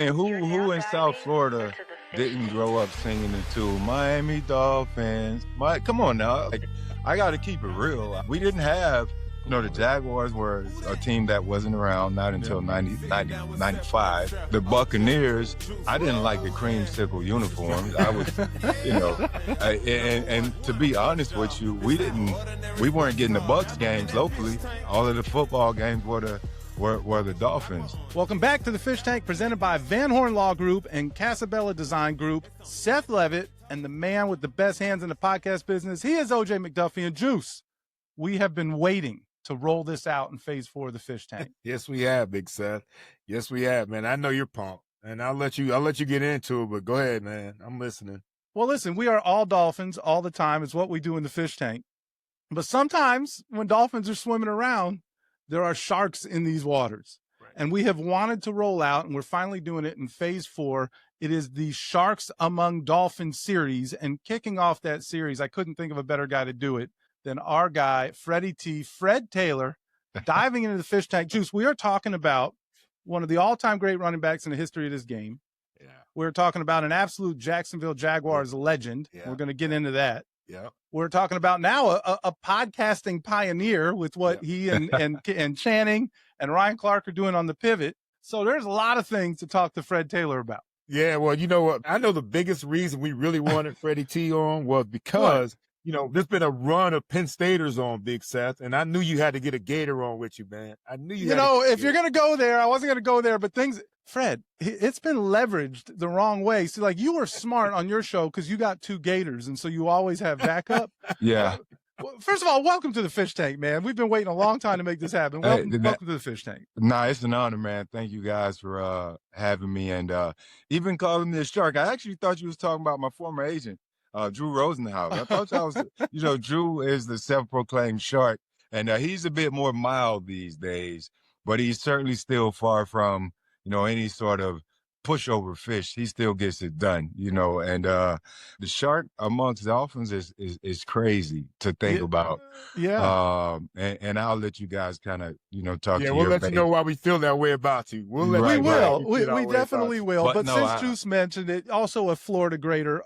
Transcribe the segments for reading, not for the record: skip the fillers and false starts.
And who in South Florida didn't grow up singing the tune Miami Dolphins? Come on now. Like, I got to keep it real. We didn't have, the Jaguars were a team that wasn't around not until 95. The Buccaneers, I didn't like the creamsicle uniforms. I was, and to be honest with you, we weren't getting the Bucs games locally. All of the football games were the Dolphins. Welcome back to the Fish Tank, presented by Van Horn Law Group and Casabella Design Group. Seth Levit, and the man with the best hands in the podcast business, he is OJ McDuffie and Juice. We have been waiting to roll this out in phase 4 of the Fish Tank. Yes, we have, Big Seth. Yes, we have, man. I know you're pumped, and I'll let you get into it, but go ahead, man. I'm listening. Well, listen, we are all Dolphins all the time. It's what we do in the Fish Tank. But sometimes when Dolphins are swimming around, there are sharks in these waters. Right. And we have wanted to roll out, and we're finally doing it in phase 4. It is the Sharks Among Dolphins series. And kicking off that series, I couldn't think of a better guy to do it than our guy, Fred Taylor, diving into the Fish Tank. Juice, we are talking about one of the all-time great running backs in the history of this game. Yeah. We're talking about an absolute Jacksonville Jaguars legend. Yeah. We're going to get into that. Yeah. We're talking about now a podcasting pioneer with what he and Channing and Ryan Clark are doing on the Pivot. So there's a lot of things to talk to Fred Taylor about. Yeah, well, you know what? I know the biggest reason we really wanted Freddie T on was because there's been a run of Penn Staters on, Big Seth, and I knew you had to get a Gator on with you, man. I knew you. If you're gonna go there, I wasn't gonna go there, but Fred, it's been leveraged the wrong way. So, like, you were smart on your show because you got 2 Gators, and so you always have backup. Yeah. Well, first of all, welcome to the Fish Tank, man. We've been waiting a long time to make this happen. Welcome to the Fish Tank. Nah, it's an honor, man. Thank you guys for having me and even calling me a shark. I actually thought you was talking about my former agent, Drew Rosenhaus. I thought I was, Drew is the self-proclaimed shark, and he's a bit more mild these days, but he's certainly still far from, any sort of pushover fish. He still gets it done, and the shark amongst dolphins is crazy to think about. Yeah. And I'll let you guys kind of, talk to we'll let you know why we feel that way about you. We definitely will. But since Juice mentioned it, also a Florida Gator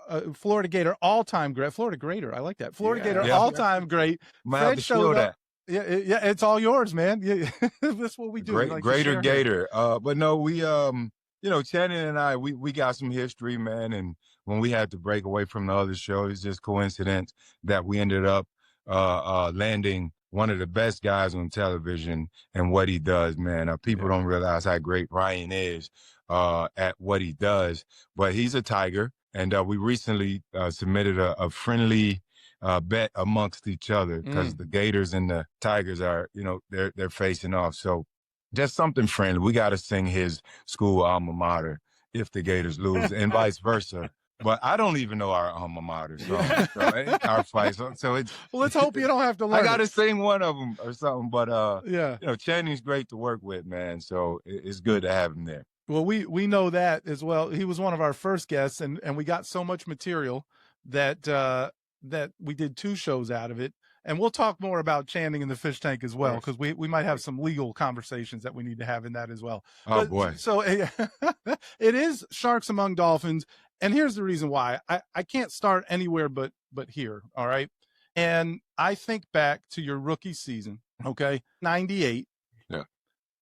all-time great. Florida Gator, I like that. Florida Gator all-time great. Fred showed up. Yeah, it's all yours, man. Yeah, that's what we do. Greater Gator. But no, we Channing and I, we got some history, man. And when we had to break away from the other show, it's just coincidence that we ended up landing one of the best guys on television and what he does, man. People don't realize how great Ryan is at what he does, but he's a Tiger. And we recently submitted a friendly bet amongst each other because the Gators and the Tigers are, they're facing off. So just something friendly. We got to sing his school alma mater if the Gators lose and vice versa. But I don't even know our alma mater song, so our fight. So it's. Well, let's hope you don't have to learn. I got to sing one of them or something. But Channing's great to work with, man. So it's good to have him there. Well, we know that as well. He was one of our first guests, and we got so much material that we did 2 shows out of it. And we'll talk more about Channing in the Fish Tank as well, because we might have some legal conversations that we need to have in that as well. Oh, boy. So it is Sharks Among Dolphins. And here's the reason why. I can't start anywhere but here, all right? And I think back to your rookie season, okay, 98. Yeah.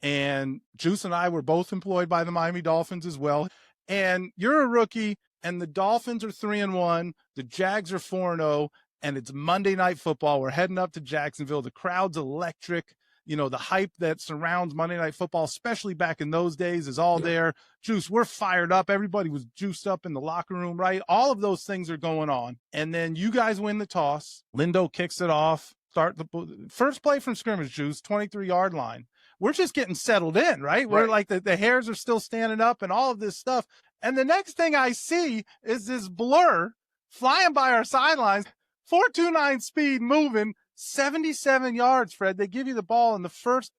And Juice and I were both employed by the Miami Dolphins as well. And you're a rookie, and the Dolphins are 3-1. The Jags are 4-0. And it's Monday Night Football. We're heading up to Jacksonville. The crowd's electric. The hype that surrounds Monday Night Football, especially back in those days, is all there. Juice, we're fired up. Everybody was juiced up in the locker room, right? All of those things are going on. And then you guys win the toss. Lindo kicks it off. Start the first play from scrimmage, Juice, 23-yard line. We're just getting settled in, right? We're like the hairs are still standing up and all of this stuff. And the next thing I see is this blur flying by our sidelines. 4.29 speed moving 77 yards, Fred. They give you the ball in the first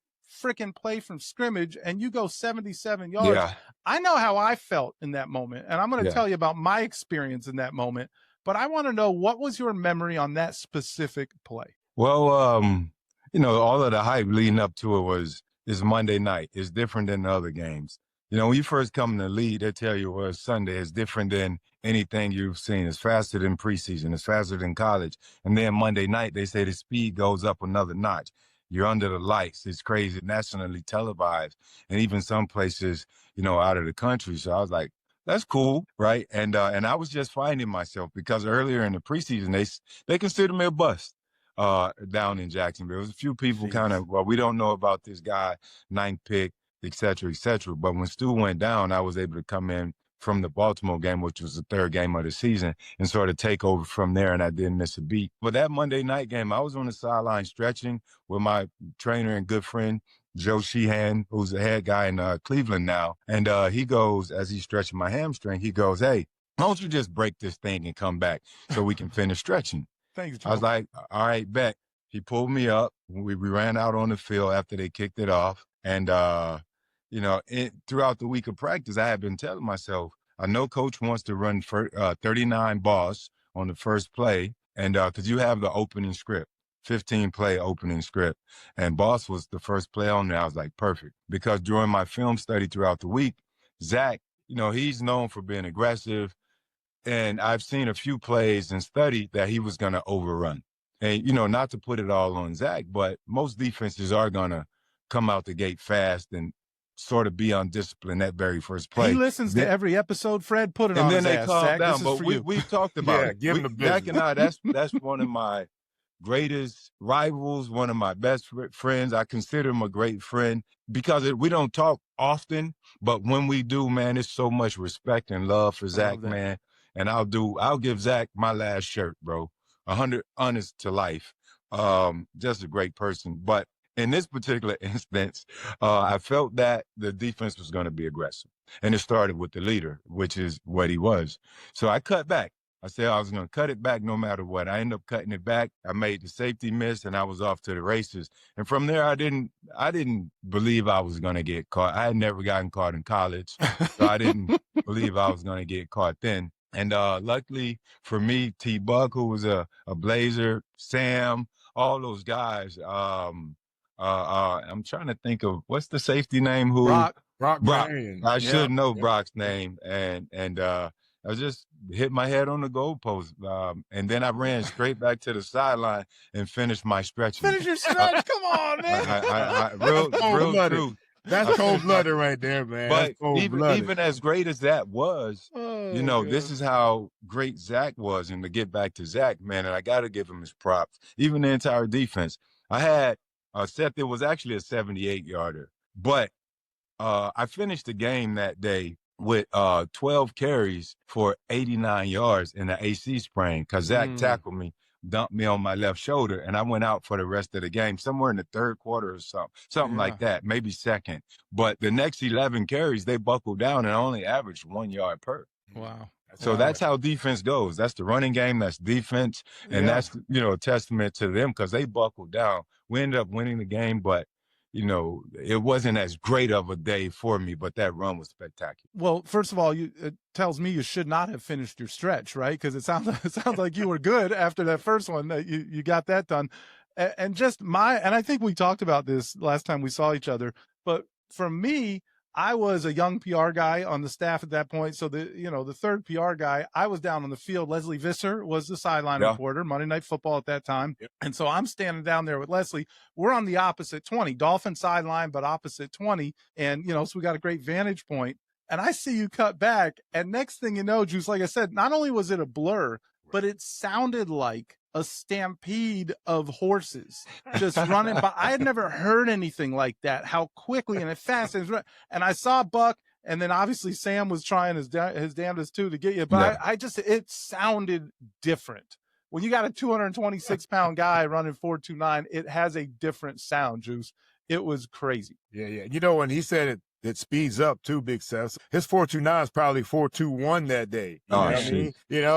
freaking play from scrimmage and you go 77 yards. Yeah. I know how I felt in that moment, and I'm going to tell you about my experience in that moment, but I want to know, what was your memory on that specific play? Well, all of the hype leading up to it is Monday night. It's different than the other games. when you first come in the league, they tell you, well, Sunday is different than anything you've seen. It's faster than preseason. It's faster than college. And then Monday night, they say the speed goes up another notch. You're under the lights. It's crazy, nationally televised, and even some places, out of the country. So I was like, that's cool, right? And I was just finding myself because earlier in the preseason, they considered me a bust down in Jacksonville. There was a few people kind of, well, we don't know about this guy, ninth pick, et cetera, et cetera. But when Stu went down, I was able to come in from the Baltimore game, which was the third game of the season, and sort of take over from there, and I didn't miss a beat. But that Monday night game, I was on the sideline stretching with my trainer and good friend, Joe Sheehan, who's the head guy in Cleveland now. And he goes, as he's stretching my hamstring, he goes, hey, why don't you just break this thing and come back so we can finish stretching? Thanks, Joe. I was like, all right, bet. He pulled me up. We ran out on the field after they kicked it off. And, throughout the week of practice, I had been telling myself, I know coach wants to run 39 balls on the first play. And because you have the opening script, 15-play opening script. And Boss was the first play on there. I was like, perfect. Because during my film study throughout the week, Zach, he's known for being aggressive. And I've seen a few plays and studied that he was going to overrun. And, not to put it all on Zach, but most defenses are going to come out the gate fast and sort of be undisciplined that very first play. He listens to every episode, Fred. Put it on his ass, and then they calm Zach. down. But we've talked about it. Give him the business. Zach and I, that's one of my greatest rivals, one of my best friends. I consider him a great friend because we don't talk often, but when we do, man, it's so much respect and love for Zach, man. And I'll give Zach my last shirt, bro. 100 honest to life. Just a great person. But in this particular instance, I felt that the defense was going to be aggressive. And it started with the leader, which is what he was. So I cut back. I said I was going to cut it back no matter what. I ended up cutting it back. I made the safety miss, and I was off to the races. And from there, I didn't believe I was going to get caught. I had never gotten caught in college, so I didn't believe I was going to get caught then. And luckily for me, T-Buck, who was a Blazer, Sam, all those guys. I'm trying to think of what's the safety name? Brock. I should know Brock's name. And I just hit my head on the goalpost. And then I ran straight back to the sideline and finished my stretching. Finish your stretch. Come on, man. Real truth. That's cold-blooded right there, man. But even as great as that was, this is how great Zach was. And to get back to Zach, man, and I got to give him his props. Even the entire defense. I had Seth, it was actually a 78-yarder. But I finished the game that day with 12 carries for 89 yards in the AC sprain because Zach tackled me, dumped me on my left shoulder, and I went out for the rest of the game, somewhere in the third quarter or something like that, maybe second. But the next 11 carries, they buckled down and only averaged 1 yard per. Wow. So that's how defense goes. That's the running game. That's defense. And that's, a testament to them because they buckled down. We ended up winning the game, but it wasn't as great of a day for me, but that run was spectacular. Well, first of all, it tells me you should not have finished your stretch, right? Because it sounds like you were good after that first one. That you got that done, and I think we talked about this last time we saw each other. But for me, I was a young PR guy on the staff at that point. So the third PR guy, I was down on the field. Leslie Visser was the sideline reporter, Monday Night Football at that time. Yep. And so I'm standing down there with Leslie. We're on the opposite 20, Dolphin sideline, but opposite 20. And, so we got a great vantage point. And I see you cut back. And next thing you know, Juice, like I said, not only was it a blur, but it sounded like a stampede of horses just running by. I had never heard anything like that, how quickly and fast it was. And I saw Buck, and then obviously Sam was trying his damnedest too to get you. But it sounded different. When you got a 226-pound guy running 4.29, it has a different sound, Juice. It was crazy. Yeah. When he said it speeds up too, Big Seth. His 4.29 is probably 4.21 that day. You know what I mean?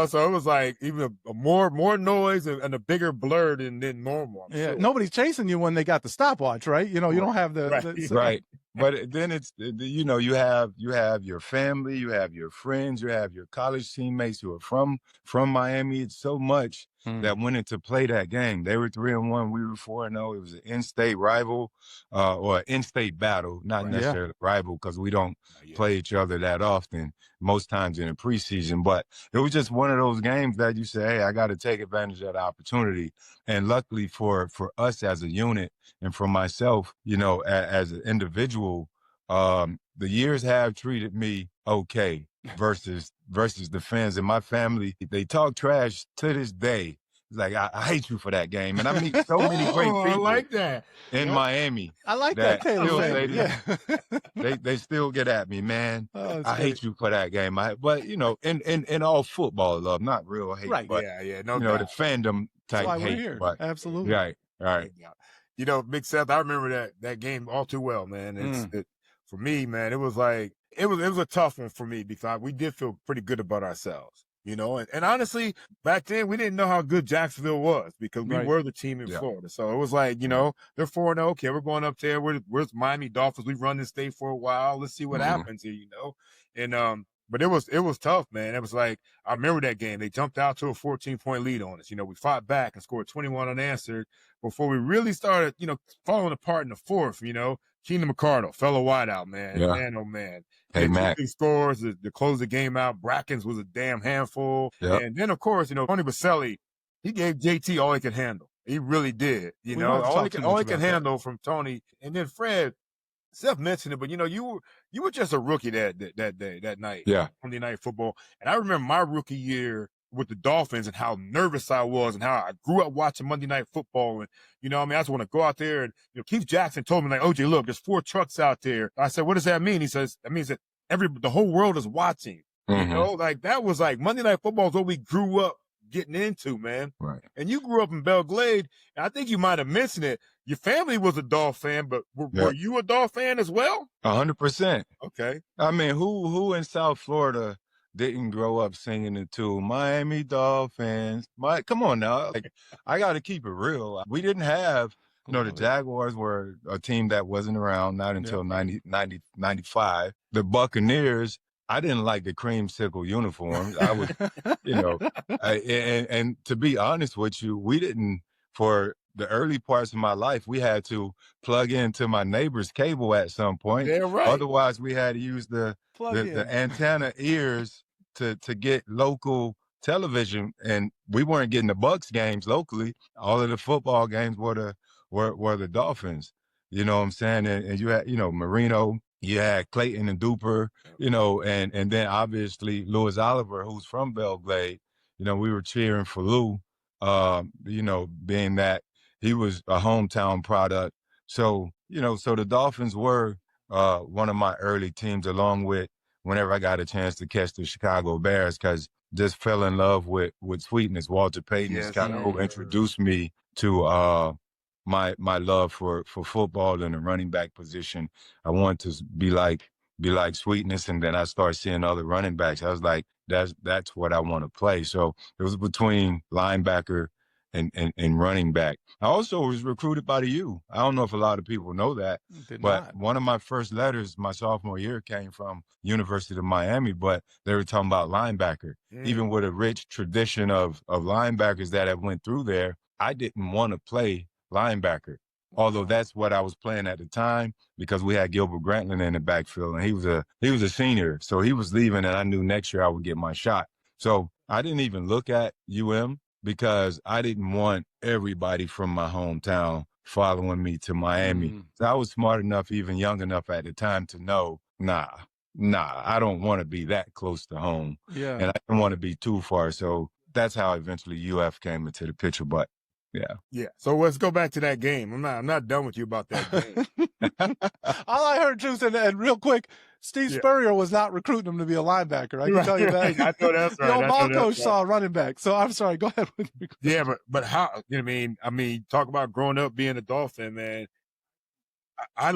So it was like even a more noise and a bigger blur than normal. Nobody's chasing you when they got the stopwatch, right? You don't have the right. But then it's, you know, you have your family, you have your friends, you have your college teammates who are from Miami. It's so much that went into play that game. They were 3-1, we were 4-0. It was an in-state rival, or an in-state battle, not necessarily a rival, because we don't play each other that often, most times in the preseason. But it was just one of those games that you say, hey, I got to take advantage of the opportunity. And luckily for us as a unit, and for myself, you know, as an individual, the years have treated me okay versus the fans in my family. They talk trash to this day. It's like, I hate you for that game. And I meet so many great people I like that. in Miami. I like that Taylor say they still get at me, man. I hate you for that game. But you know, in all football love, not real hate, right? But No, you know, the fandom type That's why hate. We're here. But, absolutely, right. You know, Big Seth, I remember that game all too well, man. For me, man, it was like it was a tough one for me because we did feel pretty good about ourselves. You know, and honestly, back then we didn't know how good Jacksonville was because we were the team in Florida. So it was like, you know, they're 4-0. Okay, we're going up there. We're Miami Dolphins. We've run this state for a while. Let's see what happens here, you know. And but it was tough, man. It was like, I remember that game. They jumped out to a 14-point lead on us. You know, we fought back and scored 21 unanswered before we really started, you know, falling apart in the fourth, you know. Keenan McCardle, fellow wideout, man. Yeah. Man, oh, man. Hey, Matt. Scores to close the game out. Brackens was a damn handful. Yep. And then, of course, you know, Tony Baselli, he gave JT all he could handle. He really did. You know, all he could handle from Tony. And then Fred, Seth mentioned it, but, you know, you were just a rookie that night. Yeah. Monday Night Football. And I remember my rookie year with the Dolphins and how nervous I was and how I grew up watching Monday Night Football. And, you know, I mean, I just want to go out there. And, you know, Keith Jackson told me, like, OJ, look, there's 4 trucks out there. I said, what does that mean? He says, that means that the whole world is watching. You know, like that was like Monday Night Football is what we grew up getting into, man. Right. And you grew up in Belle Glade. And I think you might have mentioned it. Your family was a Dolphin fan, but were you a Dolphin fan as well? 100%. Okay. I mean, who in South Florida didn't grow up singing it too? Miami Dolphins. Come on now. Like, I got to keep it real. We didn't have, you know, the Jaguars were a team that wasn't around, not until 95. The Buccaneers, I didn't like the creamsicle uniforms. I was, you know, and to be honest with you, we didn't, for the early parts of my life, we had to plug into my neighbor's cable at some point. Yeah, right. Otherwise, we had to use the antenna ears to get local television, and we weren't getting the Bucs games locally. All of the football games were the Dolphins. You know what I'm saying? And you had, you know, Marino, you had Clayton and Duper, you know, and then obviously Louis Oliver, who's from Belle Glade. You know, we were cheering for Lou, you know, being that he was a hometown product. So, you know, so the Dolphins were one of my early teams, along with whenever I got a chance to catch the Chicago Bears, because just fell in love with Sweetness. Walter Payton is kind of who introduced me to my love for football and the running back position. I wanted to be like Sweetness, and then I started seeing other running backs. I was like, that's what I want to play. So it was between linebacker and running back. I also was recruited by the U. I don't know if a lot of people know that, but one of my first letters my sophomore year came from University of Miami, but they were talking about linebacker. Even with a rich tradition of linebackers that have went through there, I didn't want to play linebacker, although that's what I was playing at the time, because we had Gilbert Grantland in the backfield, and he was a senior, so he was leaving, and I knew next year I would get my shot. So I didn't even look at UM, because I didn't want everybody from my hometown following me to Miami. So I was smart enough, even young enough at the time, to know, nah, I don't want to be that close to home. And I didn't want to be too far. So that's how eventually UF came into the picture. But yeah. So let's go back to that game. I'm not done with you about that game. All I heard, Juice, and real quick, Steve Spurrier was not recruiting him to be a linebacker. I can tell you that. I know that's right. The old ball coach saw a running back. So I'm sorry. Go ahead. Yeah, but how? You know, I mean, talk about growing up being a Dolphin, man. I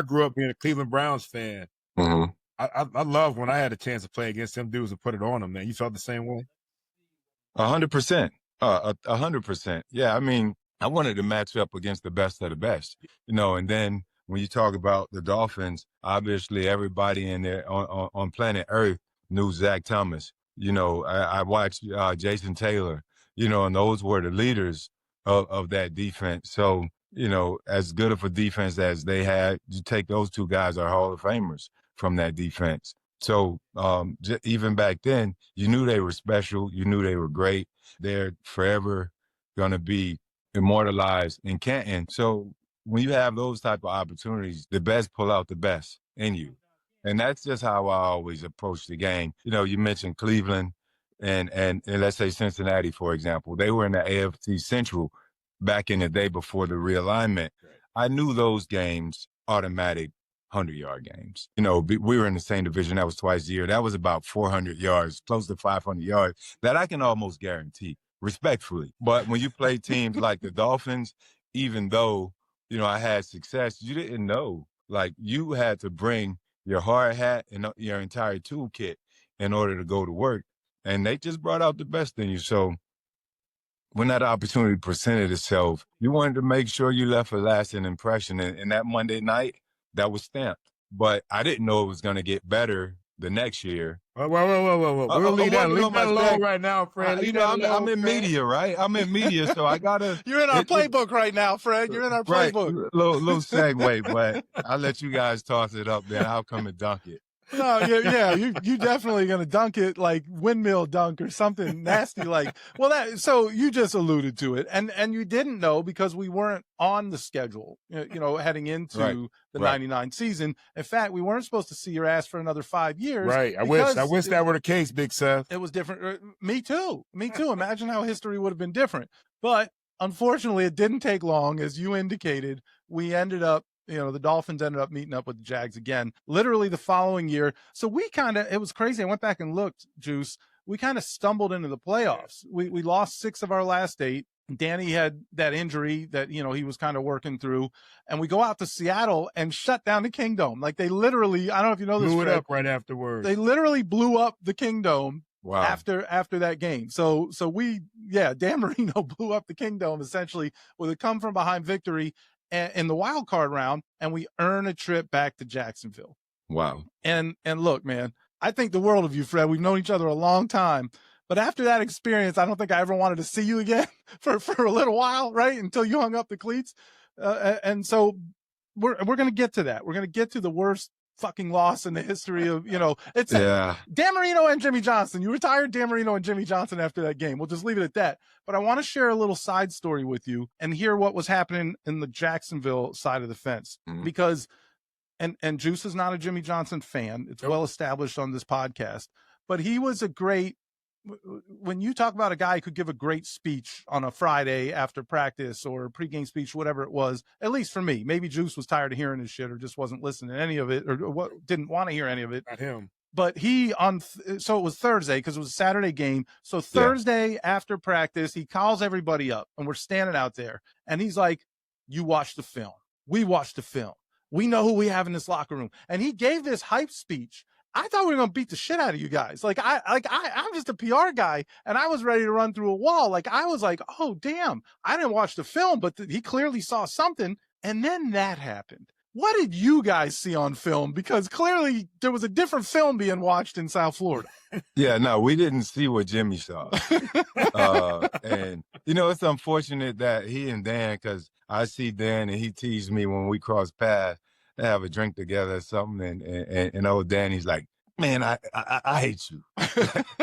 grew up being a Cleveland Browns fan. I love when I had a chance to play against them dudes and put it on them, man. You felt the same way? 100%. 100%. Yeah, I mean, I wanted to match up against the best of the best, you know, and then when you talk about the Dolphins, obviously everybody in there on planet Earth knew Zach Thomas. You know, I watched Jason Taylor, you know, and those were the leaders of that defense. So, you know, as good of a defense as they had, you take those two guys are Hall of Famers from that defense. So even back then, you knew they were special. You knew they were great. They're forever going to be immortalized in Canton. So when you have those type of opportunities, the best pull out the best in you. And that's just how I always approach the game. You know, you mentioned Cleveland and let's say Cincinnati, for example. They were in the AFC Central back in the day before the realignment. I knew those games automatic 100-yard games. You know, we were in the same division. That was twice a year. That was about 400 yards, close to 500 yards. That I can almost guarantee, respectfully. But when you play teams like the Dolphins, even though, you know, I had success, you didn't know. Like, you had to bring your hard hat and your entire toolkit in order to go to work. And they just brought out the best in you. So when that opportunity presented itself, you wanted to make sure you left a lasting impression. And that Monday night, that was stamped. But I didn't know it was going to get better the next year. Whoa. We'll leave that alone right now, Fred. You know, I'm in media, right? I'm in media, so I got to. You're in our playbook right now, Fred. You're in our playbook. Right. Little segue, but I'll let you guys toss it up there. I'll come and dunk it. No, yeah, you definitely gonna dunk it like windmill dunk or something nasty like. Well, so you just alluded to it, and you didn't know because we weren't on the schedule, you know, heading into the '99 season. In fact, we weren't supposed to see your ass for another 5 years. Right. I wish that were the case, Big Seth. It was different. Me too. Imagine how history would have been different. But unfortunately, it didn't take long, as you indicated. We ended up. You know, the Dolphins ended up meeting up with the Jags again, literally the following year. So it was crazy. I went back and looked, Juice. We kind of stumbled into the playoffs. We lost 6 of our last 8. Danny had that injury that, you know, he was kind of working through. And we go out to Seattle and shut down the Kingdome. Like, they literally, I don't know if you know this, blew it Fred, up right afterwards. They literally blew up the Kingdome. Wow. After that game. So Dan Marino blew up the Kingdome essentially with a come from behind victory in the wild card round, and we earn a trip back to Jacksonville. Wow. And look, man, I think the world of you, Fred. We've known each other a long time, but after that experience, I don't think I ever wanted to see you again for a little while, right? Until you hung up the cleats. And so we're going to get to that. We're going to get to the worst fucking loss in the history of, you know, it's Dan Marino and Jimmy Johnson. You retired Dan Marino and Jimmy Johnson after that game. We'll just leave it at that. But I want to share a little side story with you and hear what was happening in the Jacksonville side of the fence. Because, and Juice is not a Jimmy Johnson fan. It's well established on this podcast, but he was a great, when you talk about a guy who could give a great speech on a Friday after practice or a pregame speech, whatever it was, at least for me, maybe Juice was tired of hearing his shit or just wasn't listening to any of it or didn't want to hear any of it. Not him. But so it was Thursday because it was a Saturday game. So Thursday after practice, he calls everybody up and we're standing out there and he's like, you watch the film. We watched the film. We know who we have in this locker room. And he gave this hype speech. I thought we were going to beat the shit out of you guys. I'm just a PR guy and I was ready to run through a wall. Like, I was like, oh, damn, I didn't watch the film, but he clearly saw something. And then that happened. What did you guys see on film? Because clearly there was a different film being watched in South Florida. Yeah, no, we didn't see what Jimmy saw. And, you know, it's unfortunate that he and Dan, because I see Dan and he teased me when we cross paths. They have a drink together or something, and old Danny's like, man, I hate you.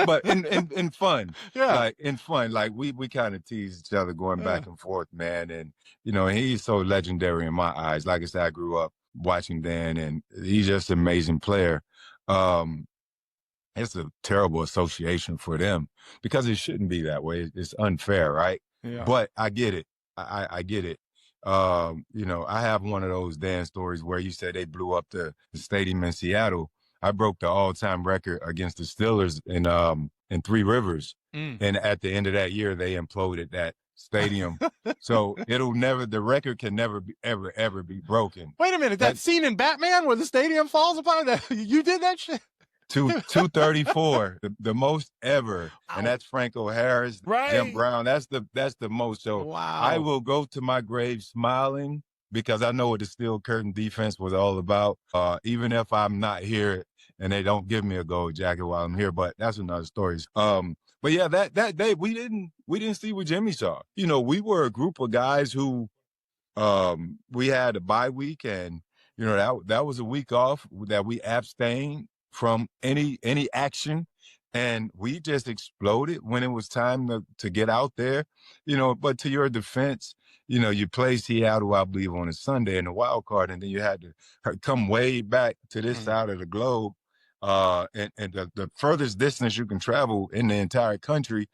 But in fun. Yeah. Like, in fun. Like, we kind of tease each other going back and forth, man. And, you know, he's so legendary in my eyes. Like I said, I grew up watching Dan, and he's just an amazing player. It's a terrible association for them because it shouldn't be that way. It's unfair, right? Yeah. But I get it. I get it. You know, I have one of those Dan stories where you said they blew up the stadium in Seattle. I broke the all-time record against the Steelers in Three Rivers. And at the end of that year, they imploded that stadium. So the record can never be, ever be broken. Wait a minute, that scene in Batman where the stadium falls apart, you did that shit? 234, the most ever. And that's Franco Harris, Jim Brown. That's the most. So I will go to my grave smiling because I know what the steel curtain defense was all about. Even if I'm not here and they don't give me a gold jacket while I'm here, but that's another story. But yeah, that day we didn't see what Jimmy saw. You know, we were a group of guys who we had a bye week, and you know that was a week off that we abstained from any action, and we just exploded when it was time to get out there. You know, but to your defense, you know, you play Seattle, I believe, on a Sunday in the wild card, and then you had to come way back to this side of the globe. And the furthest distance you can travel in the entire country,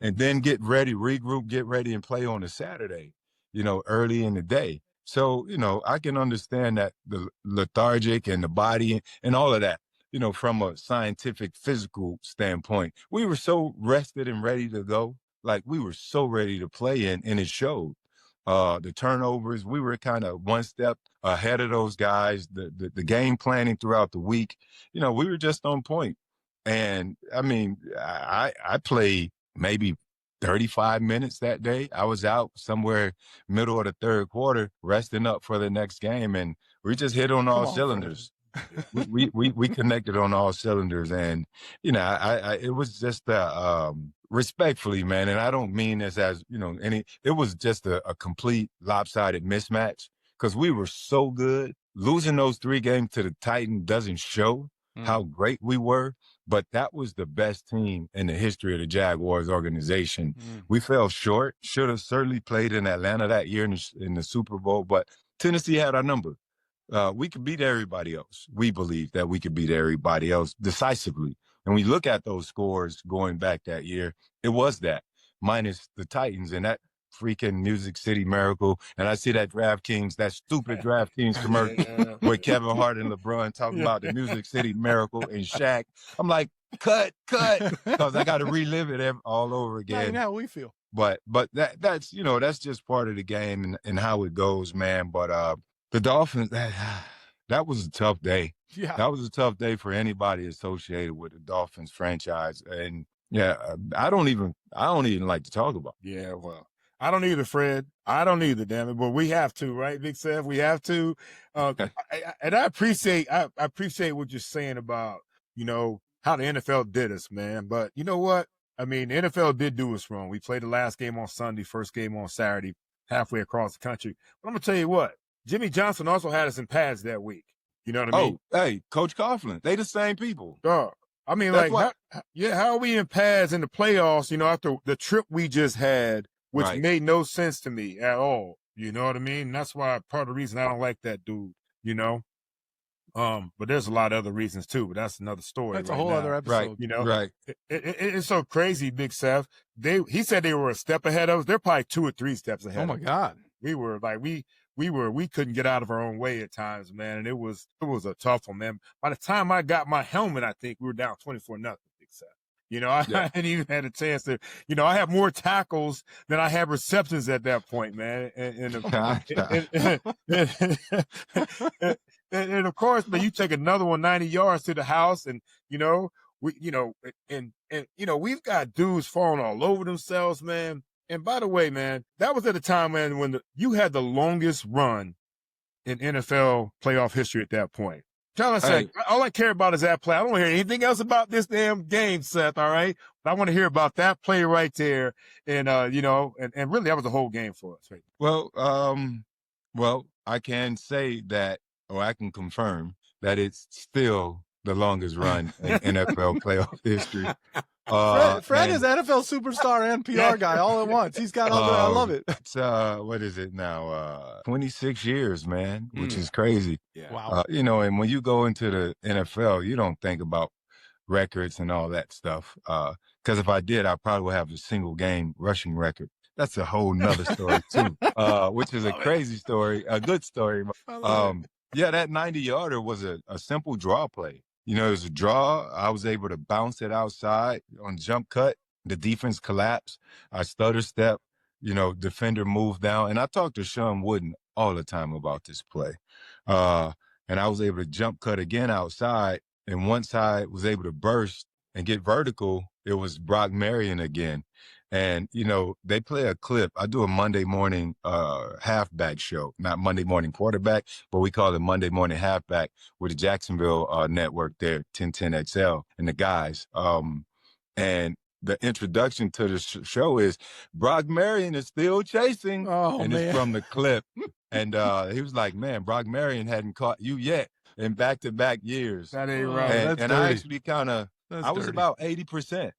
and then get ready, regroup, get ready, and play on a Saturday, you know, early in the day. So, you know, I can understand that the lethargic and the body and all of that, you know, from a scientific, physical standpoint. We were so rested and ready to go. Like, we were so ready to play, and it showed. The turnovers, we were kind of one step ahead of those guys. The game planning throughout the week, you know, we were just on point. And I mean, I played maybe 35 minutes that day. I was out somewhere middle of the third quarter, resting up for the next game, and we just hit on all cylinders. we connected on all cylinders, and you know, I it was just respectfully, man, and I don't mean this as, you know, it was just a complete lopsided mismatch, because we were so good. Losing those 3 games to the Titans doesn't show how great we were, but that was the best team in the history of the Jaguars organization. We fell short, should have certainly played in Atlanta that year in the Super Bowl, but Tennessee had our number. We could beat everybody else. We believe that we could beat everybody else decisively. And we look at those scores going back that year, it was that, minus the Titans and that freaking Music City Miracle. And I see that that stupid DraftKings commercial with Kevin Hart and LeBron talking about the Music City Miracle and Shaq. I'm like, cut, because I got to relive it all over again. You know how we feel. But that's, you know, that's just part of the game and how it goes, man. But the Dolphins, that was a tough day. Yeah, that was a tough day for anybody associated with the Dolphins franchise. And yeah, I don't even like to talk about it. Yeah, well, I don't either, Fred. I don't either, damn it. But we have to, right, Big Seth? We have to. And I appreciate what you're saying about, you know, how the NFL did us, man. But you know what? I mean, the NFL did do us wrong. We played the last game on Sunday, first game on Saturday, halfway across the country. But I'm gonna tell you what, Jimmy Johnson also had us in pads that week. You know what I mean? Oh, hey, Coach Coughlin, they the same people. I mean, that's like, how are we in pads in the playoffs, you know, after the trip we just had, which made no sense to me at all. You know what I mean? And that's why part of the reason I don't like that dude, you know? But there's a lot of other reasons too, but that's another story. That's a whole other episode. Right. You know? Right. It's so crazy, Big Seth. He said they were a step ahead of us. They're probably 2 or 3 steps ahead. Oh my God. We were like, we couldn't get out of our own way at times, man. And it was a tough one, man. By the time I got my helmet, I think we were down 24-0, Big Seth. You know, I hadn't even had a chance to, you know, I had more tackles than I had receptions at that point, man. And of course, man, you take another one 90 yards to the house, and you know, we've got dudes falling all over themselves, man. And by the way, man, that was at a time, man, when you had the longest run in NFL playoff history at that point. Tell us, all I care about is that play. I don't want to hear anything else about this damn game, Seth, all right? But I want to hear about that play right there. And, you know, and really that was the whole game for us. Right? Well, I can say that, or I can confirm that it's still the longest run in NFL playoff history. Fred is NFL superstar and PR guy all at once. He's got all I love it. It's what is it now? 26 years, man, which is crazy. Yeah. Wow. You know, and when you go into the NFL, you don't think about records and all that stuff. Because if I did, I probably would have a single game rushing record. That's a whole nother story too, which is a crazy story, a good story. Yeah, that 90-yarder was a simple draw play. You know, it was a draw. I was able to bounce it outside on jump cut. The defense collapsed. I stutter step. You know, defender moved down. And I talked to Sean Wooden all the time about this play. And I was able to jump cut again outside. And once I was able to burst and get vertical, it was Brock Marion again. And, they play a clip. I do a Monday morning halfback show, not Monday morning quarterback, but we call it Monday morning halfback with the Jacksonville network there, 1010XL, and the guys. And the introduction to the show is Brock Marion is still chasing. And it's from the clip. And he was like, man, Brock Marion hadn't caught you yet in back-to-back years. That ain't right. And I actually I was about 80%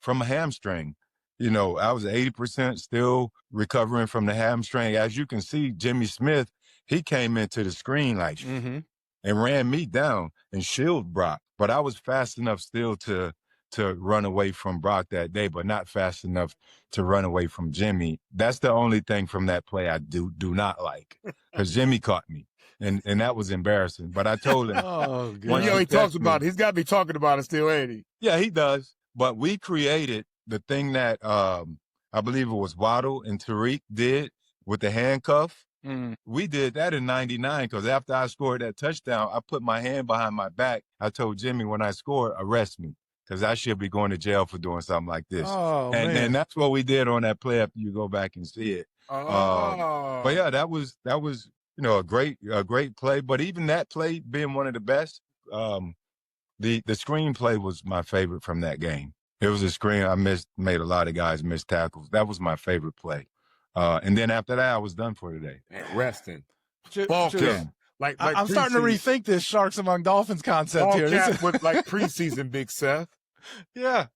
from a hamstring. I was 80% still recovering from the hamstring. As you can see, Jimmy Smith, he came into the screen like and ran me down and shielded Brock. But I was fast enough still to run away from Brock that day, but not fast enough to run away from Jimmy. That's the only thing from that play I do not like, because Jimmy caught me. And that was embarrassing. But I told him. Oh, good. Well, he talks about it. He's got to be talking about it still, ain't he? Yeah, he does. But we created the thing that I believe it was Waddle and Tariq did with the handcuff. We did that in 99 because after I scored that touchdown, I put my hand behind my back. I told Jimmy when I scored, arrest me, because I should be going to jail for doing something like this. Oh, man. And that's what we did on that play after you go back and see it. But yeah, that was a great play. But even that play being one of the best, the screenplay was my favorite from that game. It was a screen made a lot of guys miss tackles. That was my favorite play. And then after that, I was done for today. Resting. Balking. I'm starting to rethink this Sharks Among Dolphins concept here. With like preseason, Big Seth. Yeah.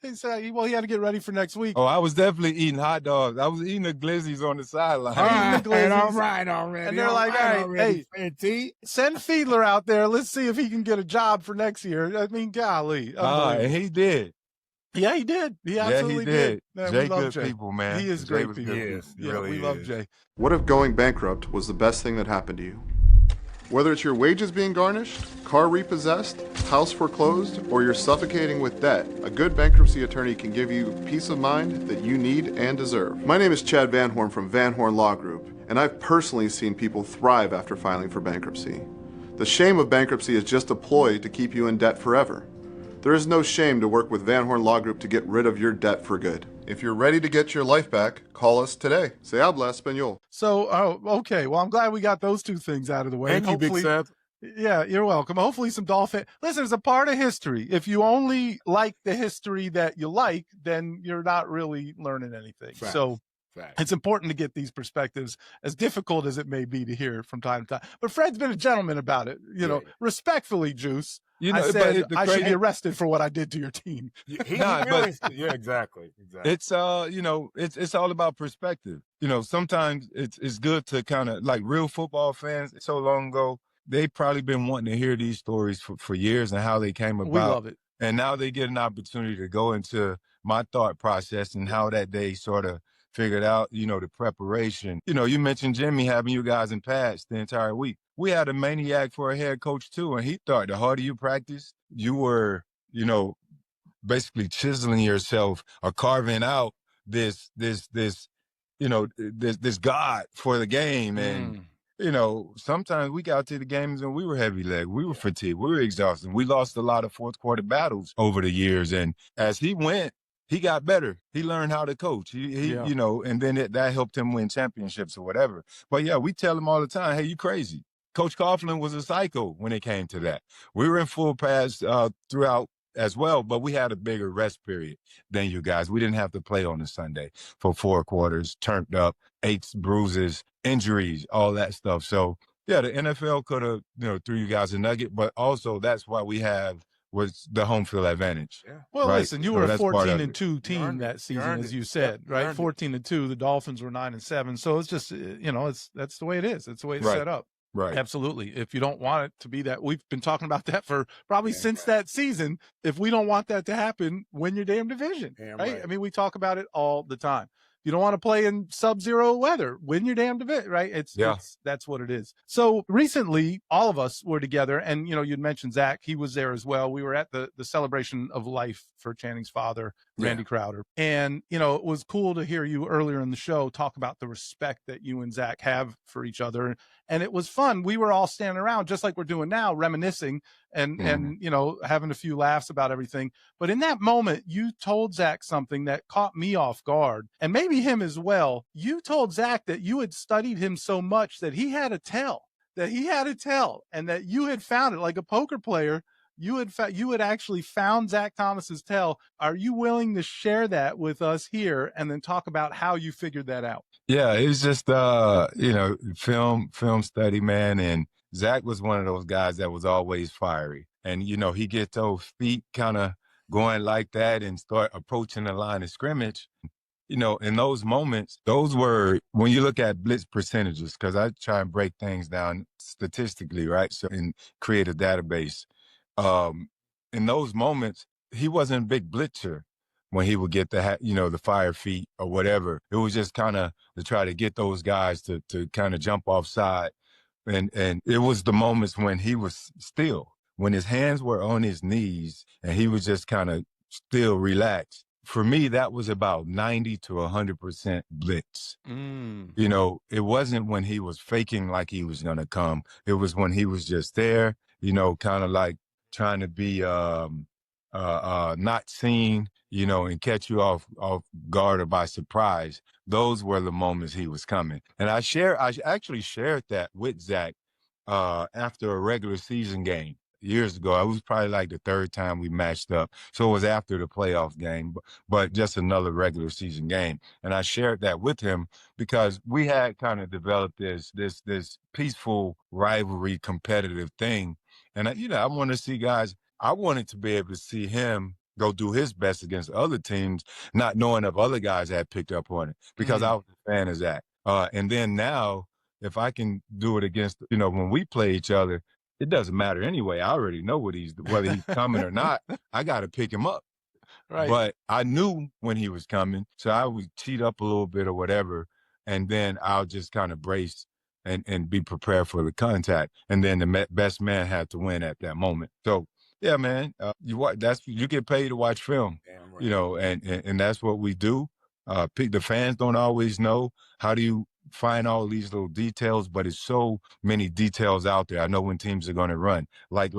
He said, he had to get ready for next week. Oh, I was definitely eating hot dogs. I was eating the glizzies on the sideline. All right, already. And they're like, all right, hey, send Fiedler out there. Let's see if he can get a job for next year. I mean, golly. And he did. Yeah, he did. He absolutely did. Man, Jay good Jay. People, man. He is great people. We love Jay. What if going bankrupt was the best thing that happened to you? Whether it's your wages being garnished, car repossessed, house foreclosed, or you're suffocating with debt, a good bankruptcy attorney can give you peace of mind that you need and deserve. My name is Chad Van Horn from Van Horn Law Group, and I've personally seen people thrive after filing for bankruptcy. The shame of bankruptcy is just a ploy to keep you in debt forever. There is no shame to work with Van Horn Law Group to get rid of your debt for good. If you're ready to get your life back, call us today. Se habla español. So, okay. Well, I'm glad we got those two things out of the way. Thank you, Big Seth. Yeah, you're welcome. Hopefully some Dolphin. Listen, it's a part of history. If you only like the history that you like, then you're not really learning anything. Fact. So Fact. It's important to get these perspectives, as difficult as it may be to hear from time to time. But Fred's been a gentleman about it. Respectfully, Juice. I said I should be arrested for what I did to your team. Yeah, exactly. It's it's all about perspective. Sometimes it's good to kind of, like, real football fans. So long ago, they've probably been wanting to hear these stories for years and how they came about. We love it. And now they get an opportunity to go into my thought process and how that day sort of figured out, the preparation. You mentioned Jimmy having you guys in pads the entire week. We had a maniac for a head coach too, and he thought the harder you practice, you were, basically chiseling yourself or carving out this God for the game. And sometimes we got to the games and we were heavy legged, we were fatigued, we were exhausted. We lost a lot of fourth quarter battles over the years, and as he went, he got better. He learned how to coach. He and then that helped him win championships or whatever. But yeah, we tell him all the time, hey, you crazy. Coach Coughlin was a psycho when it came to that. We were in full pads throughout as well, but we had a bigger rest period than you guys. We didn't have to play on a Sunday for 4 quarters, turned up, aches, bruises, injuries, all that stuff. So yeah, the NFL could have, threw you guys a nugget, but also that's why we have was the home field advantage. Yeah. Well, right? Listen, you were a 14-2 team that season, as you said, right? 14-2. The Dolphins were 9-7. So it's just, that's the way it is. It's the way it's set up. Right. Absolutely. If you don't want it to be that, we've been talking about that for probably since that season. If we don't want that to happen, win your damn division, right? I mean, we talk about it all the time. You don't want to play in sub-zero weather, win your damn division, right? That's what it is. So recently, all of us were together, and, you'd mentioned Zach. He was there as well. We were at the celebration of life for Channing's father, Randy Crowder. And, it was cool to hear you earlier in the show talk about the respect that you and Zach have for each other. And it was fun. We were all standing around just like we're doing now, reminiscing and you know, having a few laughs about everything. But in that moment, you told Zach something that caught me off guard, and maybe him as well. You told Zach that you had studied him so much that he had to tell, and that you had found it like a poker player. You had actually found Zach Thomas's tell. Are you willing to share that with us here and then talk about how you figured that out? Yeah, it's just you know, film study, man. And Zach was one of those guys that was always fiery. And, you know, he get those feet kind of going like that and start approaching the line of scrimmage. You know, in those moments, those were, when you look at blitz percentages, because I try and break things down statistically, right? So, and create a database. In those moments, he wasn't a big blitzer when he would get the, you know, the fire feet or whatever. It was just kind of to try to get those guys to kind of jump offside. And it was the moments when he was still, when his hands were on his knees and he was just kind of still relaxed. For me, that was about 90 to 100% blitz. You know, it wasn't when he was faking like he was going to come. It was when he was just there, you know, kind of like trying to be not seen, you know, and catch you off guard or by surprise. Those were the moments he was coming. And I actually shared that with Zach after a regular season game years ago. It was probably like the third time we matched up. So it was after the playoff game, but just another regular season game. And I shared that with him because we had kind of developed this peaceful rivalry, competitive thing. And, you know, I want to see guys, I wanted to be able to see him go do his best against other teams, not knowing if other guys had picked up on it, because I was a fan of Zach. And then now, if I can do it against, you know, when we play each other, it doesn't matter anyway. I already know whether he's coming or not. I got to pick him up. Right. But I knew when he was coming, so I would cheat up a little bit or whatever, and then I'll just kind of brace and be prepared for the contact. And then the best man had to win at that moment. So, yeah, man, you get paid to watch film, right. You know, and that's what we do. The fans don't always know. How do you find all these little details? But it's so many details out there. I know when teams are going to run. Like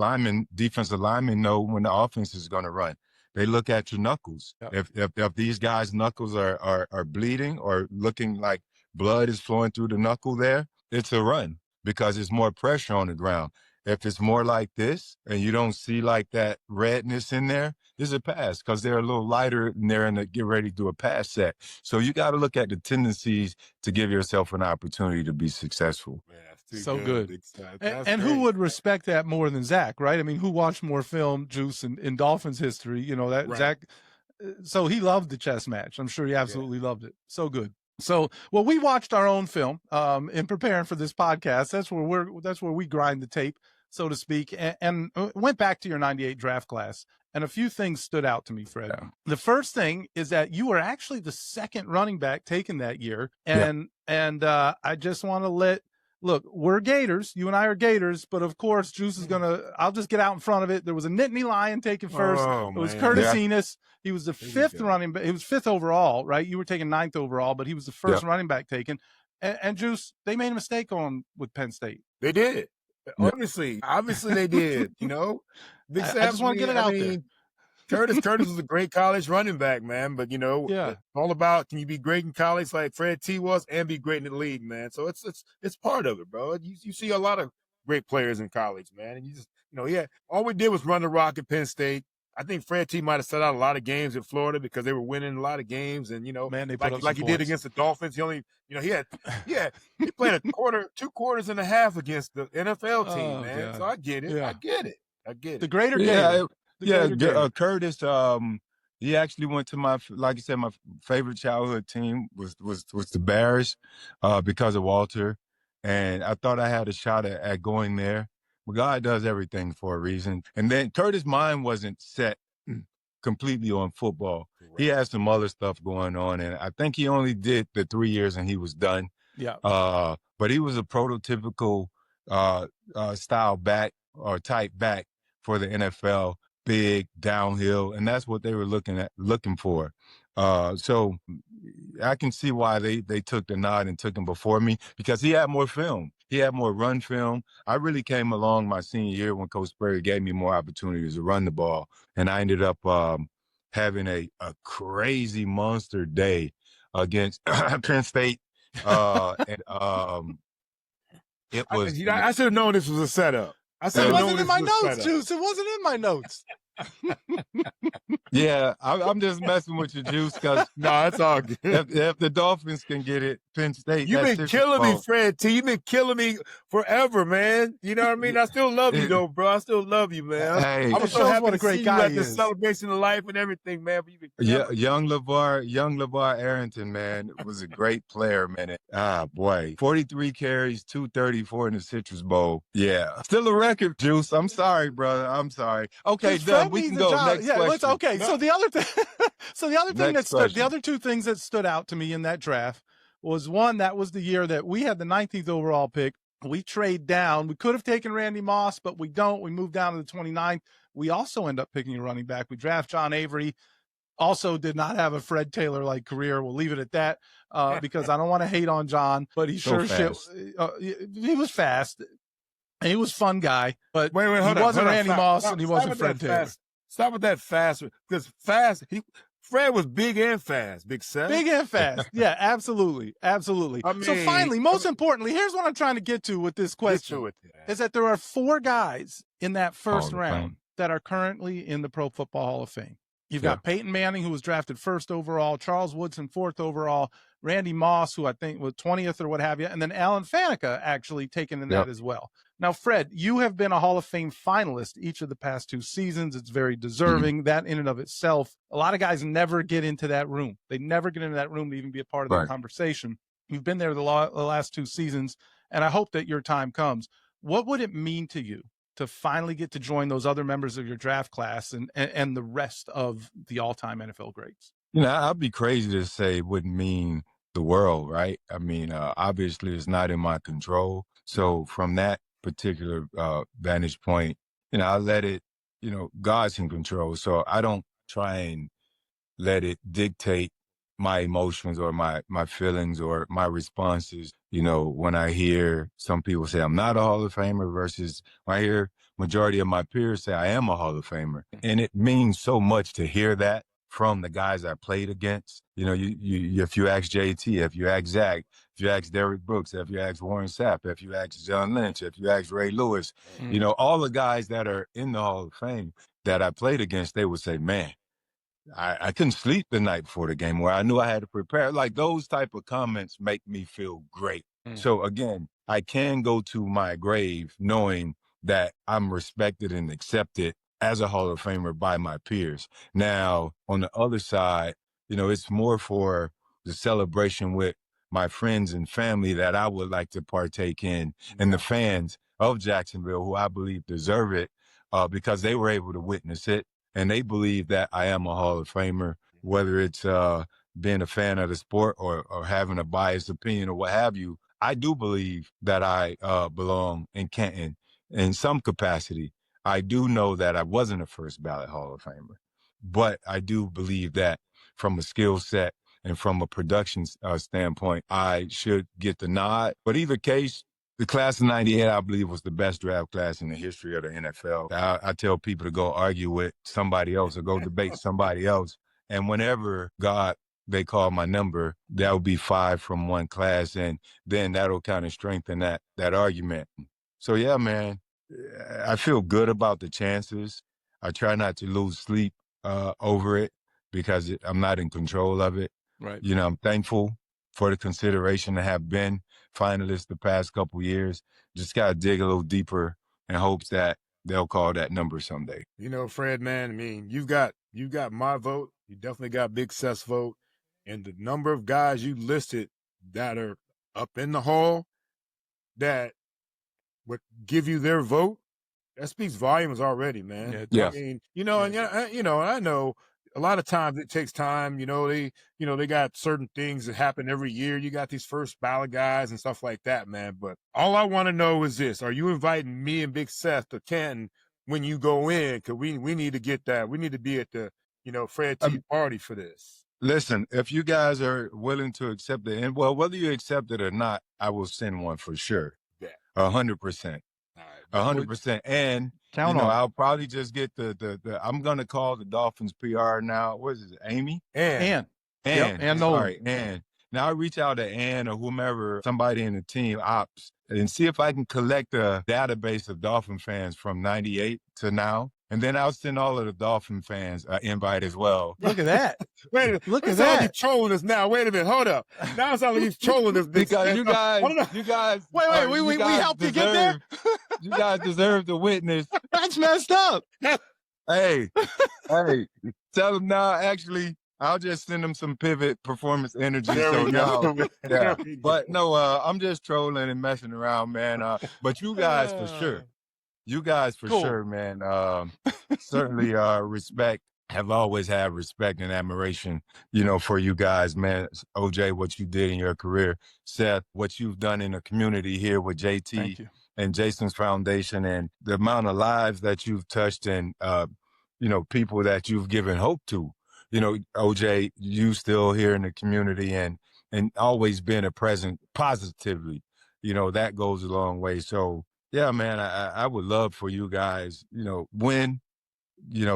defensive linemen know when the offense is going to run. They look at your knuckles. Yep. If these guys' knuckles are bleeding or looking like blood is flowing through the knuckle there, it's a run because it's more pressure on the ground. If it's more like this and you don't see like that redness in there, it's a pass because they're a little lighter and they're in the get ready to do a pass set. So you got to look at the tendencies to give yourself an opportunity to be successful. Man, so good. And who would respect that more than Zach, right? I mean, who watched more film, Juice, in Dolphins history? You know, that right. Zach, so he loved the chess match. I'm sure he absolutely loved it. So good. So, well, we watched our own film in preparing for this podcast. That's where we grind the tape, so to speak, and went back to your 98 draft class. And a few things stood out to me, Fred. Yeah. The first thing is that you were actually the second running back taken that year. And I just want to look, we're Gators. You and I are Gators. But, of course, Juice is I'll just get out in front of it. There was a Nittany Lion taken first. It was Curtis Enos. He was the fifth running back. He was fifth overall, right? You were taken ninth overall, but he was the first running back taken. And Juice, they made a mistake with Penn State. They did. Obviously they did, you know. I just want to get it out there. Curtis was a great college running back, man. But, you know, it's all about, can you be great in college like Fred T was and be great in the league, man? So it's part of it, bro. You see a lot of great players in college, man. And you just, you know, all we did was run the rock at Penn State. I think Fred T might have set out a lot of games in Florida because they were winning a lot of games. And, you know, man, they like he did against the Dolphins. He only, you know, he played two quarters and a half against the NFL team, man. God. So I get it. Yeah. I get it. The greater game. Curtis, he actually went to my favorite childhood team was the Bears because of Walter. And I thought I had a shot at going there. But God does everything for a reason. And then Curtis' mind wasn't set completely on football. Right. He had some other stuff going on. And I think he only did the 3 years and he was done. Yeah. But he was a prototypical style back or type back for the NFL, big, downhill. And that's what they were looking for. So I can see why they took the nod and took him before me because he had more film. He had more run film. I really came along my senior year when Coach Spurrier gave me more opportunities to run the ball. And I ended up having a crazy monster day against Penn State. It was. I should have known this was a setup. I should It have known wasn't in this my was a notes, setup. Juice. It wasn't in my notes. Yeah, I'm just messing with you, Juice, because No, it's all good. if the Dolphins can get it, Penn State. You've that's been killing me, Fred T. You've been killing me forever, man. You know what I mean? I still love you, though, bro. I still love you, man. Hey, I'm so happy what a to great see guy you at he this is. celebration of life and everything, man. But you've been yeah, killing me. young LeVar Arrington, man, was a great player, man. Boy, 43 carries, 234 in the Citrus Bowl. Yeah, still a record, Juice. I'm sorry, brother. I'm sorry. Okay, done. We can go. Next question. Okay. No. So the other thing, Next question. the other two things that stood out to me in that draft was one, that was the year that we had the 19th overall pick. We trade down. We could have taken Randy Moss, but we don't. We moved down to the 29th. We also end up picking a running back. We draft John Avery. Also did not have a Fred Taylor-like career. We'll leave it at that because I don't want to hate on John, but he So he was fast. And he was a fun guy, but Wait, he wasn't Randy Moss and he wasn't Fred Taylor. Stop with that fast, because Fred was big and fast, Big Seth. Big and fast. Yeah, absolutely. Absolutely. I mean, so finally, most importantly, here's what I'm trying to get to with this question is that there are 4 guys in that first round that are currently in the Pro Football Hall of Fame. You've got Peyton Manning, who was drafted 1st overall, Charles Woodson 4th overall, Randy Moss, who I think was 20th or what have you, and then Alan Faneca actually taken in that as well. Now, Fred, you have been a Hall of Fame finalist each of the past 2 seasons. It's very deserving. That in and of itself, a lot of guys never get into that room. They never get into that room to even be a part of the conversation. You've been there the last 2 seasons, and I hope that your time comes. What would it mean to you to finally get to join those other members of your draft class and the rest of the all-time NFL greats? You know, I'd be crazy to say it wouldn't mean the world, right? I mean, obviously it's not in my control. So from that particular vantage point, you know, I let it, you know, God's in control. So I don't try and let it dictate my emotions or my feelings or my responses. You know, when I hear some people say I'm not a Hall of Famer versus when I hear majority of my peers say I am a Hall of Famer. And it means so much to hear that from the guys I played against. You know, you if you ask JT, if you ask Zach, if you ask Derrick Brooks, if you ask Warren Sapp, if you ask John Lynch, if you ask Ray Lewis, you know, all the guys that are in the Hall of Fame that I played against, they would say, man, I couldn't sleep the night before the game where I knew I had to prepare. Like those type of comments make me feel great. So again, I can go to my grave knowing that I'm respected and accepted as a Hall of Famer by my peers. Now, on the other side, you know, it's more for the celebration with my friends and family that I would like to partake in, and the fans of Jacksonville who I believe deserve it because they were able to witness it. And they believe that I am a Hall of Famer, whether it's being a fan of the sport or having a biased opinion or what have you. I do believe that I belong in Canton in some capacity. I do know that I wasn't a first ballot Hall of Famer, but I do believe that from a skill set and from a production standpoint, I should get the nod. But either case, the class of 98, I believe, was the best draft class in the history of the NFL. I tell people to go argue with somebody else or go debate somebody else. And whenever they call my number, that would be 5 from one class. And then that'll kind of strengthen that argument. So, yeah, man, I feel good about the chances. I try not to lose sleep over it because I'm not in control of it. Right. You know, I'm thankful for the consideration to have been finalists the past couple years. Just got to dig a little deeper in hopes that they'll call that number someday. You know, Fred, man, I mean, you got my vote. You definitely got Big Seth's vote. And the number of guys you listed that are up in the hall that would give you their vote, that speaks volumes already, man. Yeah. I mean, you know, and I know a lot of times it takes time. You know, they got certain things that happen every year. You got these first ballot guys and stuff like that, man. But all I want to know is this: are you inviting me and Big Seth to Canton when you go in? Because we need to get that. We need to be at the Fred T party for this. Listen, if you guys are willing to accept it, and well, whether you accept it or not, I will send one for sure. Yeah. 100%. All right. 100%. And, Count on it. I'll probably just get the I'm going to call the Dolphins PR now. What is it? Amy? And Ann. and Nolan. Sorry, Ann. Now I reach out to Ann or whomever, somebody in the team ops, and see if I can collect a database of Dolphin fans from 98 to now. And then I'll send all of the Dolphin fans an invite as well. Look at that. Wait a minute. Look at It sounds like that. he's trolling us now. Wait a minute. Hold up. Now it sounds like he's trolling us. Because you guys, Wait, we helped you get there? You guys deserve to witness. That's messed up. Hey, tell them now, actually, I'll just send them some Pivot Performance Energy. There So we now, go. yeah. But no, I'm just trolling and messing around, man. But you guys for sure. You guys for Cool. sure, man. Certainly respect. Have always had respect and admiration, for you guys, man. OJ, what you did in your career. Seth, what you've done in the community here with Thank JT you. and Jason's foundation, and the amount of lives that you've touched and, people that you've given hope to. OJ, you still here in the community and always been a present positively. That goes a long way. So, yeah, man, I would love for you guys, when,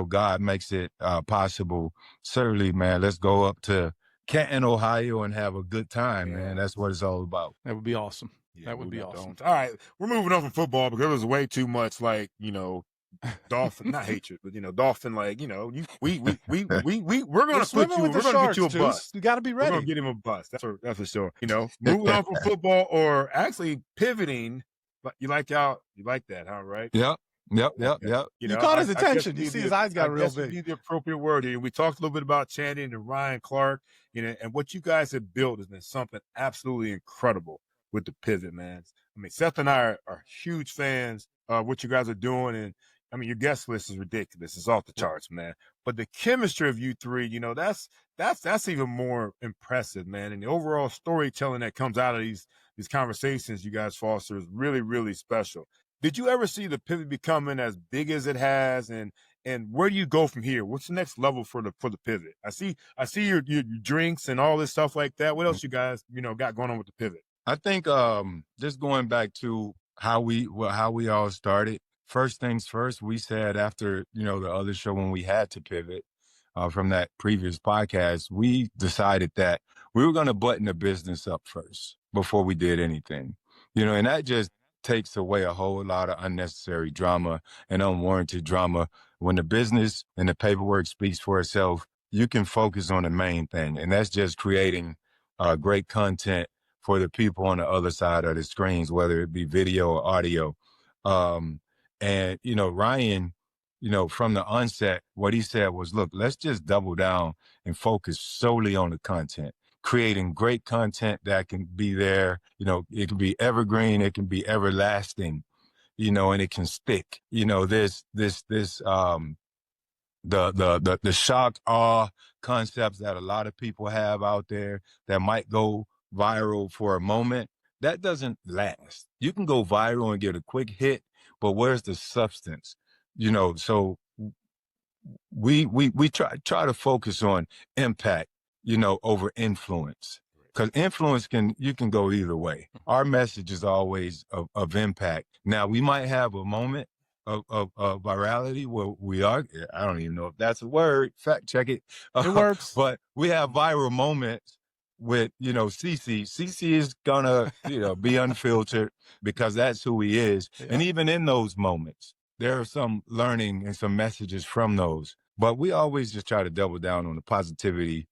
God makes it possible. Certainly, man, let's go up to Canton, Ohio and have a good time, man. That's what it's all about. That would be awesome. Yeah, that would be awesome. All right. We're moving on from football because it was way too much like, Dolphin, not hatred, but Dolphin, like, we're gonna put you, we're gonna get you a bus. You gotta be ready. We're gonna get him a bus. That's for sure. Moving on from football or actually pivoting, but you like that, huh? Right? Yep. You caught his attention. You see his eyes got real big. Be the appropriate word here. We talked a little bit about Channing and Ryan Clark, and what you guys have built has been something absolutely incredible with the pivot, man. I mean, Seth and I are huge fans of what you guys are doing, and I mean, your guest list is ridiculous. It's off the charts, man. But the chemistry of you three, that's even more impressive, man. And the overall storytelling that comes out of these conversations you guys foster is really, really special. Did you ever see the pivot becoming as big as it has, and where do you go from here? What's the next level for the pivot? I see your drinks and all this stuff like that. What else you guys got going on with the pivot? I think just going back to how we all started. First things first, we said after the other show when we had to pivot from that previous podcast, we decided that we were going to button the business up first before we did anything. And that just takes away a whole lot of unnecessary drama and unwarranted drama. When the business and the paperwork speaks for itself, you can focus on the main thing, and that's just creating great content for the people on the other side of the screens, whether it be video or audio. And, Ryan, from the onset, what he said was, look, let's just double down and focus solely on the content, creating great content that can be there. It can be evergreen. It can be everlasting, and it can stick. The shock, awe concepts that a lot of people have out there that might go viral for a moment, that doesn't last. You can go viral and get a quick hit, but where's the substance? So we try to focus on impact, over influence, because influence you can go either way. Our message is always of impact. Now we might have a moment of virality where we are, I don't even know if that's a word, fact check it. It works. But we have viral moments with, CC. CC is gonna, be unfiltered because that's who he is. Yeah. And even in those moments, there are some learning and some messages from those. But we always just try to double down on the positivity,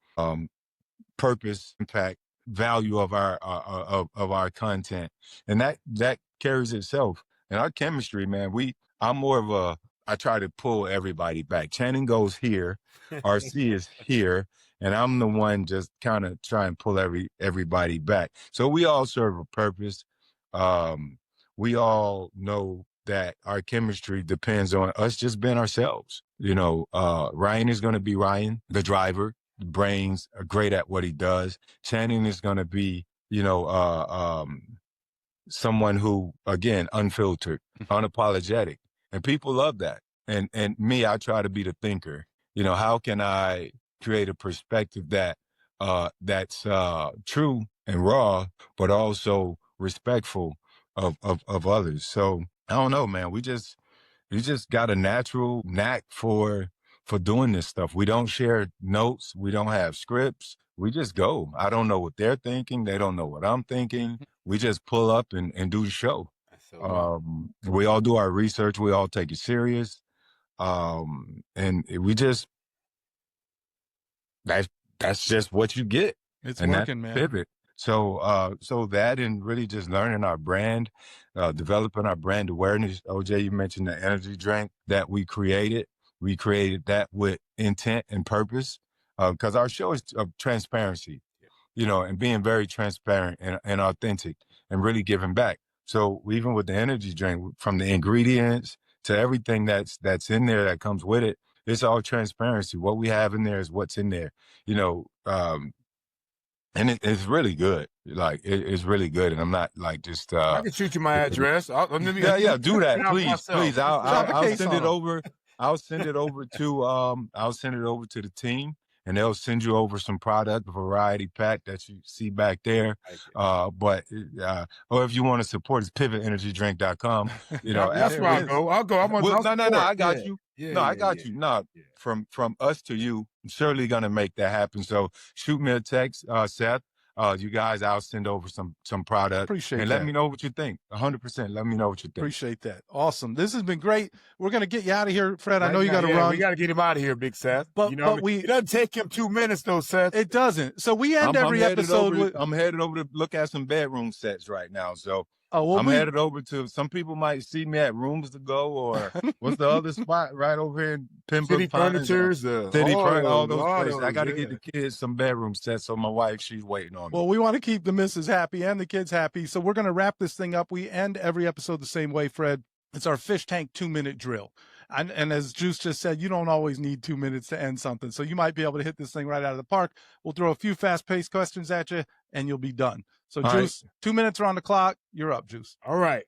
purpose, impact, value of our content. And that carries itself. And our chemistry, man, I try to pull everybody back. Channing goes here, RC is here, and I'm the one just kind of try and pull everybody back. So we all serve a purpose. We all know that our chemistry depends on us just being ourselves. Ryan is going to be Ryan, the driver. The brains are great at what he does. Channing is going to be, someone who, again, unfiltered, unapologetic. And people love that. And me, I try to be the thinker. How can I create a perspective that's true and raw, but also respectful of others. So I don't know, man. We just got a natural knack for doing this stuff. We don't share notes. We don't have scripts. We just go. I don't know what they're thinking. They don't know what I'm thinking. We just pull up and do the show. We all do our research. We all take it serious. And we just, that's just what you get. It's and working, man. Pivot. So that and really just learning our brand, developing our brand awareness. OJ, you mentioned the energy drink that we created. We created that with intent and purpose, because our show is of transparency, and being very transparent and authentic and really giving back. So even with the energy drink, from the ingredients to everything that's in there that comes with it, it's all transparency. What we have in there is what's in there, and it's really good. Like it's really good. And I'm not like just. I can shoot you my address. Do that, please. I'll send it over. I'll send it over to the team, and they'll send you over some product variety pack that you see back there. Or if you want to support, it's pivotenergydrink.com. That's where I'll go. I'm on. No, I got you. I got you. No, from us to you, I'm surely gonna make that happen. So shoot me a text, Seth. You guys, I'll send over some product. Appreciate and that. let me know what you think. 100%. Let me know what you think. Appreciate that. Awesome. This has been great. We're going to get you out of here, Fred. I know you got to run. We got to get him out of here, Big Seth. But it doesn't take him 2 minutes, though, Seth. It doesn't. So we end every episode I'm headed over to look at some bedroom sets right now. So I'm headed over to, some people might see me at Rooms to Go, or what's the other spot right over here in Pembroke City Furnitures, all those places. I got to get the kids some bedroom sets, so my wife, she's waiting on me. Well, we want to keep the missus happy and the kids happy, so we're going to wrap this thing up. We end every episode the same way, Fred. It's our fish tank 2-minute drill. And as Juice just said, you don't always need 2 minutes to end something, so you might be able to hit this thing right out of the park. We'll throw a few fast-paced questions at you, and you'll be done. So, all Juice, right. 2 minutes are on the clock. You're up, Juice. All right,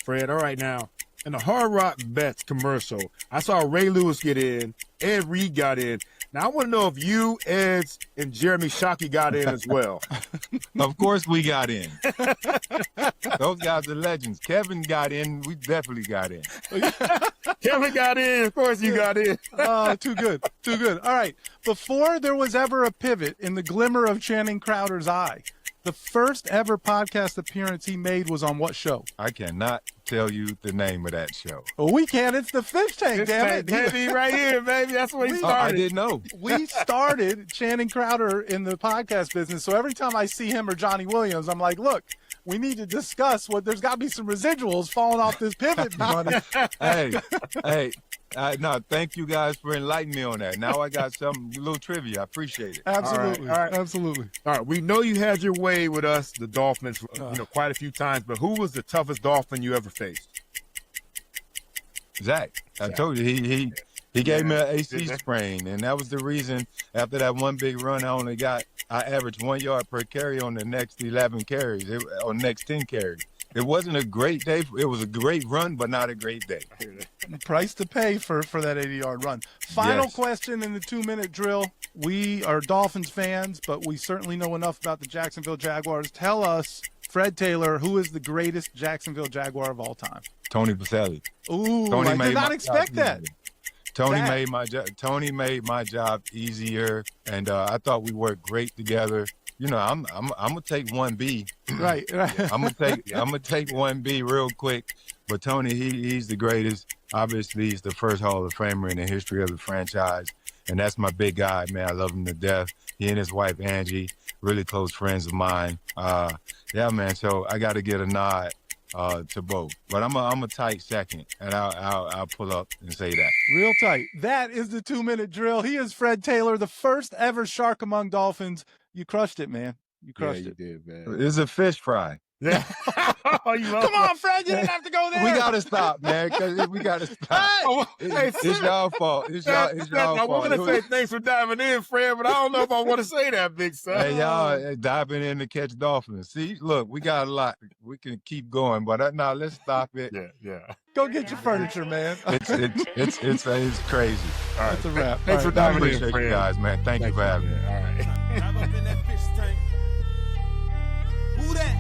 Fred. All right, now, in the Hard Rock Bets commercial, I saw Ray Lewis get in. Ed Reed got in. Now, I want to know if you, Eds, and Jeremy Shockey got in as well. Of course we got in. Those guys are legends. Kevin got in. We definitely got in. Kevin got in. Of course you got in. Too good. All right. Before there was ever a pivot in the glimmer of Channing Crowder's eye, the first ever podcast appearance he made was on what show? I cannot tell you the name of that show. Well, we can. It's the Fish Tank, damn it. Heavy right here, baby. That's what he started. I didn't know. We started Channing Crowder in the podcast business, so every time I see him or Johnny Williams, I'm like, look, we need to discuss there's got to be some residuals falling off this pivot money. Hey. No, thank you guys for enlightening me on that. Now I got a little trivia. I appreciate it. Absolutely. All right. Absolutely. All right. We know you had your way with us, the Dolphins, quite a few times, but who was the toughest Dolphin you ever faced? Zach. I told you, he gave me an AC sprain, and that was the reason after that one big run, I averaged 1 yard per carry on the next 11 carries, on next 10 carries. It wasn't a great day. It was a great run, but not a great day. Price to pay for that 80-yard run. Final question in the 2-minute drill. We are Dolphins fans, but we certainly know enough about the Jacksonville Jaguars. Tell us, Fred Taylor, who is the greatest Jacksonville Jaguar of all time? Tony Baselli. Ooh, I did not expect that. Tony made my job easier, and I thought we worked great together. I'm gonna take 1B. Right. I'm gonna take 1B real quick. But Tony, he's the greatest. Obviously, he's the first Hall of Famer in the history of the franchise, and that's my big guy, man. I love him to death. He and his wife Angie, really close friends of mine. Yeah, man. So I got to get a nod to both. But I'm a tight second, and I'll pull up and say that. Real tight. That is the 2-minute drill. He is Fred Taylor, the first ever Shark Among Dolphins. You crushed it, man. You crushed it. You did, man. It's a fish fry. Yeah. Come on, Fred. You didn't have to go there. We got to stop, man, because we got to stop. It's y'all fault. It's y'all fault. I want to say thanks for diving in, Fred, but I don't know if I want to say that, big son. Hey, y'all diving in to catch dolphins. See, look, we got a lot. We can keep going, but now let's stop it. Yeah. Go get your furniture, man. It's crazy. All right. That's a wrap. Thanks for diving in, appreciate Fred. you guys, man. Thank you for having me. All right. I'm up in that fish tank. Who that?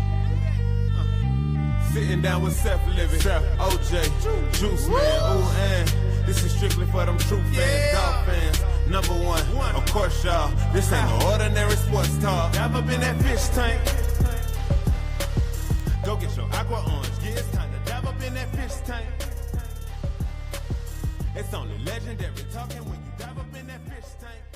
Sitting down with Seth Levit, OJ, Juice Man, ooh, and this is strictly for them true fans, dog fans. Number one, of course, y'all. This ain't no ordinary sports talk. Never been that fish tank. Go get your aqua orange. Yeah, it's time to dive up in that fish tank. It's only legendary talking when you dive up in that fish tank.